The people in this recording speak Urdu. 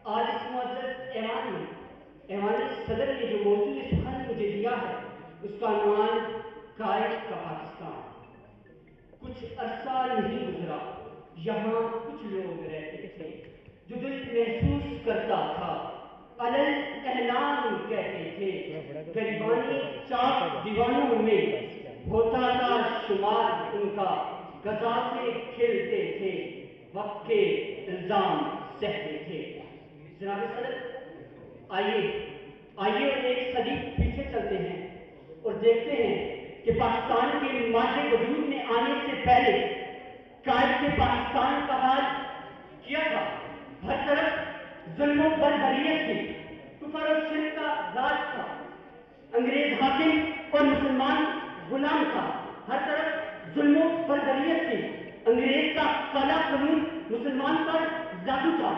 آج اس معزز ایوان میں ایوان صدر نے جو موضوع سخن مجھے دیا ہے اس کا عنوان قائد کا پاکستان۔ کچھ عرصہ نہیں گزرا یہاں کچھ لوگ رہتے تھے جو دل محسوس کرتا تھا علل اعلان کہتے تھے، گریبانی چاک دیوانوں میں ہوتا تھا شمار ان کا، غزہ سے کھیلتے تھے وقت کے الزام سہتے تھے۔ جناب صدر، آئیے ایک صدی پیچھے چلتے ہیں اور دیکھتے ہیں کہ پاکستان کے ماضی وجود میں آنے سے پہلے قائد کے پاکستان کا حال کیا تھا۔ ہر طرف ظلم و بربریت تھی، کفر و شرک کا راج تھا، انگریز حاکم اور مسلمان غلام تھا۔ ہر طرف ظلم و بربریت تھی، انگریز کا کالا قانون مسلمان پر جادو تھا۔